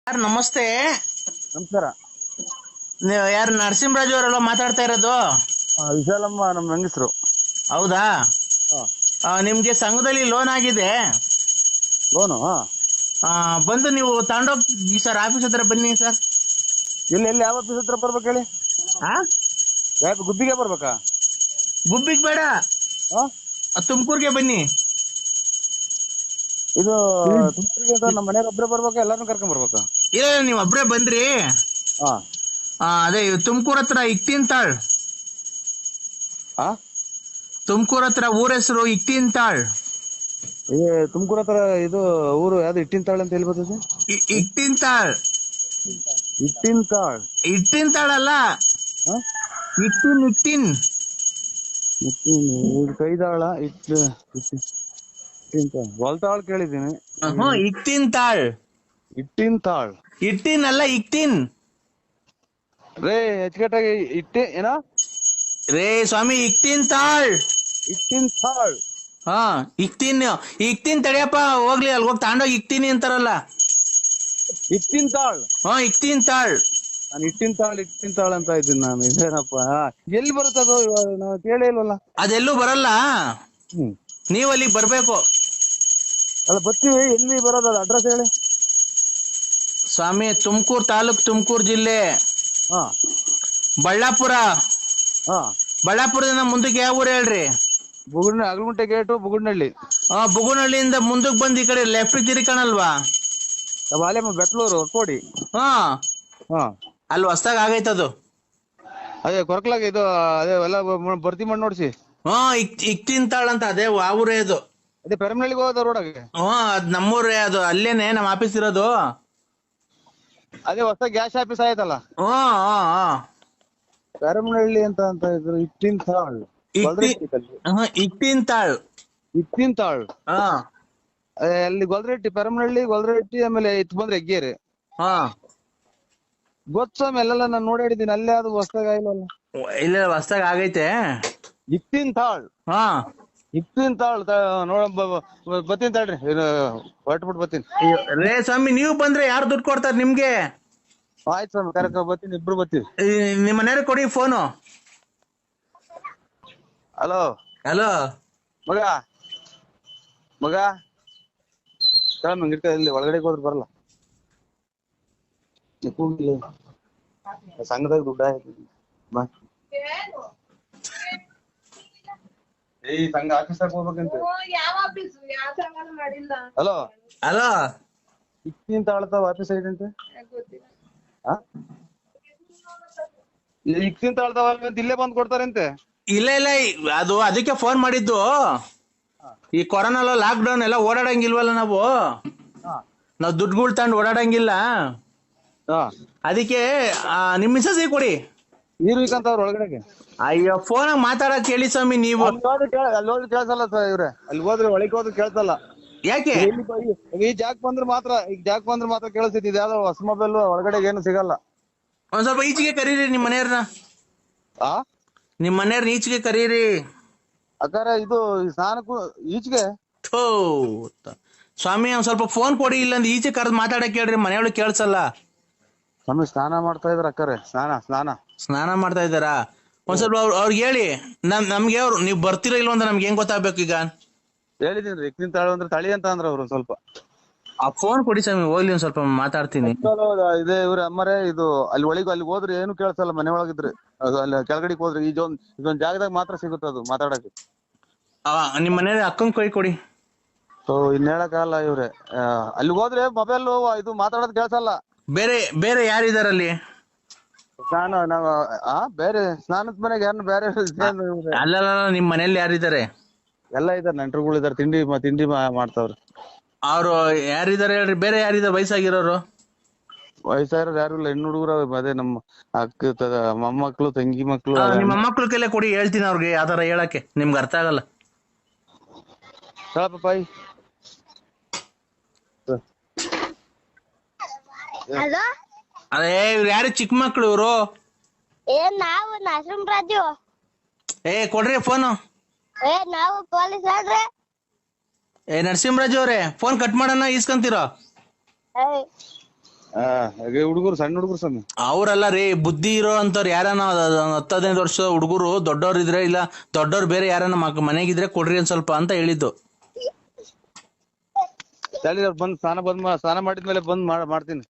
Sir ನಮಸ್ತೆ. ನಮಸ್ಕಾರ. ನೀವು ಯಾರು ನರಸಿಂಹರಾಜು ಅವರೆಲ್ಲ ಮಾತಾಡ್ತಾ ಇರೋದು? ವಿಶಾಲಮ್ಮ ನಮ್ಮ ಹೆಂಗಸರು. ಹೌದಾ? ನಿಮ್ಗೆ ಸಂಘದಲ್ಲಿ ಲೋನ್ ಆಗಿದೆ. ಲೋನು? ಬಂದು ನೀವು ತಗೊಂಡೋಗಿ ಸರ್, ಆಫೀಸ್ ಹತ್ರ ಬನ್ನಿ ಸರ್. ಎಲ್ಲಿ ಯಾವ ಆಫೀಸ್ ಹತ್ರ ಬರ್ಬೇಕು ಹೇಳಿ? ಯಾವ ಗುಬ್ಬಿಗೆ ಬರ್ಬೇಕಾ? ಗುಬ್ಬಿಗೆ ಬೇಡ, ತುಮಕೂರ್ಗೆ ಬನ್ನಿ. ಇದು ತುಮಕೂರಿಗೆ ಅಂತ ನಮ್ಮ ಮನೆಯವ್ರ ಒಬ್ಬರೇ ಬರ್ಬೇಕಾ, ಎಲ್ಲಾರನ್ನೂ ಕರ್ಕೊಂಡ್ ಬರ್ಬೇಕಾ? ಇಲ್ಲ, ನೀವು ಒಬ್ರೇ ಬಂದ್ರಿ. ಅದೇ ತುಮಕೂರ್ ಹತ್ರ ಇಕ್ತಿಂತಾಳ್. ತುಮಕೂರ್ ಹತ್ರ ಊರ ಹೆಸರು ಇಕ್ತಿಂತಾಳ್. ತುಮಕೂರ್ ಹತ್ರ ಇದು ಊರು ಯಾವ್ದು? ಇಟ್ಟಿನ್ತಾಳ್ ಅಂತ ಹೇಳಿ ಬರ್ತದೆ. ಇಕ್ತಿಂತಾಳ್. ಇಟ್ಟಿನ್ತಾಳ್? ಇಟ್ಟಿಂತಾಳಲ್ಲ, ಇಟ್ಟಿನ್ ಇಟ್ಟಿನ್ ಕೈದಾಳ. ಹೊಲ್ತಾಳ್ ಕೇಳಿದ್ದೀನಿ. ಇಕ್ತಿಂತಾಳ್. ಇಟ್ಟಿನ್ತಾಳ್? ಇಟ್ಟಿನ್ ಅಲ್ಲ, ಇಕ್ತಿನ್ ರೇ. ಹೆಚ್ಚುಕಟ್ಟಾಗಿ ಏನ ರೇ ಸ್ವಾಮಿ, ಇಕ್ತಿಂತಾಳ್. ಇಟ್ಟಿನ್ತಾಳ್? ಇಕ್ತಿನ್ ತಡಿಯಪ್ಪ, ಹೋಗ್ಲಿ ಅಲ್ಲಿ ಹೋಗಿ ತಗೊಂಡೋಗಿ ಇಕ್ತೀನಿ ಅಂತಾರಲ್ಲ. ಇಟ್ಟಿನ್ತಾಳ್? ಇಕ್ತಿಂತಾಳ್. ನಾನು ಇಟ್ಟಿನ್ತಾಳ್ ಅಂತ ಇದ್ದೀನಿ ನಾನು. ಇದೇನಪ್ಪ, ಎಲ್ಲಿ ಬರುತ್ತದು? ನಾವು ಕೇಳೇ ಇಲ್ವಲ್ಲ. ಅದೆಲ್ಲೂ ಬರಲ್ಲ, ನೀವ್ ಅಲ್ಲಿಗೆ ಬರ್ಬೇಕು. ಅಲ್ಲ ಬರ್ತೀವಿ, ಎಲ್ಲಿ ಬರೋದು? ಅದು ಅಡ್ರೆಸ್ ಹೇಳಿ ಸ್ವಾಮಿ. ತುಮಕೂರು ತಾಲೂಕ್, ತುಮಕೂರು ಜಿಲ್ಲೆ, ಬಳ್ಳಾಪುರ. ಬಳ್ಳಾಪುರದಿಂದ ಮುಂದಕ್ಕೆ ಯಾವ ಊರು ಹೇಳ್ರಿ? ಅಗಲಗುಂಟೆ ಗೇಟು, ಬುಗುಡ್ನಹಳ್ಳಿ. ಬುಗುನಹಳ್ಳಿಯಿಂದ ಮುಂದಕ್ಕೆ ಬಂದು ಈ ಕಡೆ ಲೆಫ್ಟ್ ತಿರ್ಕಣಲ್ವಾ? ಬೆಟ್ಲೂರು ಕೋಡಿ. ಅಲ್ಲಿ ಹೊಸ್ದಾಗ ಆಗೈತದು. ಅದೇ ಕೊರಕ್ಲಾಗ ಇದು, ಅದೇ ಎಲ್ಲ ಭರ್ತಿ ಮಾಡಿ ನೋಡ್ಸಿ. ಇಕ್ತಿಂತಾಳ್ ಅಂತ, ಅದೇ ಆ ಊರೇ ಅದು. ಅದೇ ಪೆರಮನಹಳ್ಳಿಗೆ ಹೋದ ರೋಡಾಗೆ. ಅದ್ ನಮ್ಮೂರೇ ಅದು, ಅಲ್ಲೇನೆ ನಮ್ಮ ಆಫೀಸ್ ಇರೋದು. ಅದೇ ಹೊಸ ಗ್ಯಾಸ್ ಆಫೀಸ್ ಆಯ್ತಲ್ಲ, ಪೆರಮನಹಳ್ಳಿ ಅಂತ ಇದ್ರು. ಇಟ್ಟಿನ್ತಾಳ್? ಇಕ್ತಿಂತಾಳ್. ಇಟ್ಟಿನ್ತಾಳ್ ಅಲ್ಲಿ ಗೊಲ್ರೆಟ್ಟಿ, ಪೆರಮನಹಳ್ಳಿ, ಗೊಲ್ರೆಟ್ಟಿ, ಆಮೇಲೆ ಇತ್ ಬಂದ್ರೆ ಹೆಗ್ಗೇರಿ. ಗೊತ್ತಸ್ವಾಮಿ, ಅಲ್ಲೆಲ್ಲ ನಾನು ನೋಡಾಡಿದ್ದೀನಿ. ಅಲ್ಲೇ ಅದು ಹೊಸ್ದಾಗ ಆಗಿಲ್ಲಲ್ಲ. ಇಲ್ಲ, ಹೊಸ್ದಾಗ ಆಗೈತೆ. ಇಟ್ಟಿನ್ತಾಳ್? ಇಟ್ಟಿನ್ತಾಳ್ ನೋಡ, ಬತ್ತೀನಿ ತಡ್ರಿ, ಹೊರಟ್ಬಿಟ್ಟು ಬತ್ತೀನಿ. ರೇ ಸ್ವಾಮಿ, ನೀವು ಬಂದ್ರೆ ಯಾರು ದುಡ್ಡು ಕೊಡ್ತಾರ ನಿಮ್ಗೆ? ಆಯ್ತು ಸ್ವಾಮಿ, ಕರೆಕ್ಟ್ ಬತ್ತೀನಿ, ಇಬ್ರು ಬತ್ತೀವಿ. ನಿಮ್ಮ ಮನೆಯವ್ರಿಗೆ ಕೊಡಿ ಫೋನು. ಹಲೋ ಹಲೋ ಮಗ, ಮಗ ಇಲ್ಲಿ ಒಳಗಡೆ ಹೋದ್ರೆ ಬರಲ್ಲ. ಸಂಘದಾಗ ದುಡ್ಡ ಸಂಘ ಆಫೀಸ್ ಹೋಗ್ಬೇಕಂತ. ಹಲೋ ಹಲೋ, ಇಕ್ತಿಂತಾಳ್ತಾವ ಆಫೀಸ್ ಐತಂತೆ. ಇಕ್ತಿಂತಾಳ್ತಾವ ಅಂತ ಇಲ್ಲೇ ಬಂದ್ ಕೊಡ್ತಾರಂತೆ. ಇಲ್ಲ ಇಲ್ಲ, ಅದು ಅದಕ್ಕೆ ಫೋನ್ ಮಾಡಿದ್ದು. ಈ ಕೊರೋನಾ ಲಾಕ್ ಡೌನ್ ಎಲ್ಲ ಓಡಾಡಂಗಿಲ್ವಲ್ಲ ನಾವು ದುಡ್ಡುಗಳು ತಗೊಂಡು ಓಡಾಡಂಗಿಲ್ಲ. ಅದಕ್ಕೆ ನಿಮ್ ಮಿಸಸ್ಸಿಗೆ ಕೊಡಿ. ನೀರ್ಬೇಕಂತ ಒಳಗಡೆಗೆ. ಅಯ್ಯೋ, ಫೋನಾಗ ಮಾತಾಡಕ್ ಹೇಳಿ ಸ್ವಾಮಿ ನೀವು. ಅಲ್ಲಿ ಹೋದ್ರೆ ಕೇಳ್ಸಲ್ಲ ಇವ್ರೆ, ಅಲ್ಲಿ ಹೋದ್ರೆ ಒಳಗೆ ಹೋದ್ರೆ ಕೇಳ್ಸಲ್ಲ. ಯಾಕೆ? ಈ ಜಾಕ್ ಬಂದ್ರೆ ಮಾತ್ರ ಕೇಳಿಸ್ತೈತಿ. ಇದ್ಯಾವ್ದೋ ಹೊಸ ಮೊಬೈಲ್, ಒಳಗಡೆ ಏನು ಸಿಗಲ್ಲ. ಒಂದ್ ಸ್ವಲ್ಪ ಈಚೆಗೆ ಕರೀರಿ ನಿಮ್ ಮನೆಯವ್ರನ್ನ. ನಿಮ್ ಮನೆಯವ್ರನ್ನ ಈಚೆಗೆ ಕರೀರಿ. ಅಕ್ಕಾರ ಇದು ಸ್ನಾನಕ್ಕೂ ಈಚೆಗೆ. ಸ್ವಾಮಿ, ಒಂದ್ ಸ್ವಲ್ಪ ಫೋನ್ ಕೊಡಿ, ಇಲ್ಲಂದ್ ಈಚೆ ಕರೆದು ಮಾತಾಡಕ್ ಹೇಳ್ರಿ, ಮನೆಯೊಳಗೆ ಕೇಳ್ಸಲ್ಲ. ಸ್ವಾಮಿ ಸ್ನಾನ ಮಾಡ್ತಾ ಇದಾರೆ ಅಕ್ಕಾರೆ. ಸ್ನಾನ ಮಾಡ್ತಾ ಇದ್ದಾರಾ? ಒಂದ್ ಸ್ವಲ್ಪ ಅವ್ರಿಗೆ ಹೇಳಿ. ನಮ್ಗೆ ಅವ್ರು ನೀವ್ ಬರ್ತಿರೋ ಇಲ್ವ ಅಂತ ನಮ್ಗೆ ಹೆಂಗ್ ಗೊತ್ತಾಗ್ಬೇಕು ಈಗ? ಹೇಳಿದೀನಿ, ಇಕ್ತಿಂತಾಳು ಅಂದ್ರೆ ತಳಿ ಅಂತ ಅಂದ್ರ ಅವ್ರು. ಸ್ವಲ್ಪ ಆ ಫೋನ್ ಕೊಡಿ ಸ್ವಾಮಿ, ಹೋಗ್ಲಿ, ಒಂದ್ ಸ್ವಲ್ಪ ಮಾತಾಡ್ತೀನಿ. ಇದೆ ಇವ್ರ ಅಮ್ಮರೇ. ಇದು ಅಲ್ಲಿ ಅಲ್ಲಿ ಹೋದ್ರೆ ಏನು ಕೇಳ್ಸಲ್ಲ. ಮನೆ ಒಳಗಿದ್ರೆ ಅಲ್ಲಿ ಕೆಳಗಡೆ ಹೋದ್ರೆ ಇದೊಂದ್ ಜಾಗದಾಗ ಮಾತ್ರ ಸಿಗುತ್ತೆ ಅದು ಮಾತಾಡಕ್ಕೆ. ನಿಮ್ ಮನೆ ಅಕ್ಕಂಗ್ ಕೈ ಕೊಡಿ. ಇನ್ ಹೇಳಕ್ಕಾಗಲ್ಲ ಇವ್ರೆ. ಅಲ್ಲಿ ಹೋದ್ರೆ ಮೊಬೈಲ್ ಇದು ಮಾತಾಡೋದ್ ಕೇಳ್ಸಲ್ಲ. ಬೇರೆ ಯಾರಿದಾರಲ್ಲಿ? ಬೇರೆ ಸ್ನಾನದ ಮನೆಗೆ ಯಾರು ಬೇರೆ ಅಲ್ಲ, ನಿಮ್ ಮನೇಲಿ ಯಾರಿದ್ದಾರೆ? ಎಲ್ಲ ಇದಾರೆ, ನೆಂಟರುಗಳು ಇದಾರೆ. ತಿಂಡಿ ಮಾಡ್ತಾವ್ರೆ. ಅವ್ರು ಯಾರಿದಾರೆ ಹೇಳ್ರಿ? ಬೇರೆ ಯಾರಿದಾರೆ ವಯಸ್ಸಾಗಿರೋರು? ವಯಸ್ಸಾಗಿರೋರು ಯಾರು ಇಲ್ಲ, ಹೆಣ್ಣು ಹುಡುಗರು. ಅದೇ ನಮ್ಮ ಅಕ್ಕ ಮೊಮ್ಮಕ್ಳು, ತಂಗಿ ಮಕ್ಳು. ನಿಮ್ಮ ಮೊಮ್ಮಕ್ಳ ಕೈಲೇ ಕೊಡಿ, ಹೇಳ್ತೀನಿ ಅವ್ರಿಗೆ ಯಾವ್ದಾರ ಹೇಳಕ್ಕೆ. ನಿಮ್ಗೆ ಅರ್ಥ ಆಗಲ್ಲ. ಹೇಳಪ್ಪಾಯಿ. ಅದೇ ಇವ್ರು ಯಾರು? ಚಿಕ್ಕ ಮಕ್ಳು ಇವ್ರು. ನಾವು ನರಸಿಂಹರಾಜು. ಕೊಡ್ರಿ ಫೋನು. ನಾವು ಪೊಲೀಸ್ ಹೇಳ್ರಿ. ನರಸಿಂಹರಾಜು ಅವ್ರೆ, ಫೋನ್ ಕಟ್ ಮಾಡೋಣ, ಇಸ್ಕೊಂತೀರೋ? ಹುಡುಗರು ಸಣ್ಣ ಹುಡುಗರು ಸ್ವಾಮಿ. ಅವ್ರಲ್ಲ ರೀ, ಬುದ್ಧಿ ಇರೋ ಅಂತವ್ರು ಯಾರನ 10-15 ವರ್ಷ ಹುಡುಗರು ದೊಡ್ಡವ್ರ ಇದ್ರೆ, ಇಲ್ಲ ದೊಡ್ಡವ್ರು ಬೇರೆ ಯಾರನ್ನ ಮನೆಗಿದ್ರೆ ಕೊಡ್ರಿ ಒಂದ್ ಸ್ವಲ್ಪ ಅಂತ ಹೇಳಿದ್ದು. ಬಂದ್ ಸ್ನಾನ ಮಾಡಿದ್ಮೇಲೆ ಬಂದ್ ಮಾಡ್ತೀನಿ.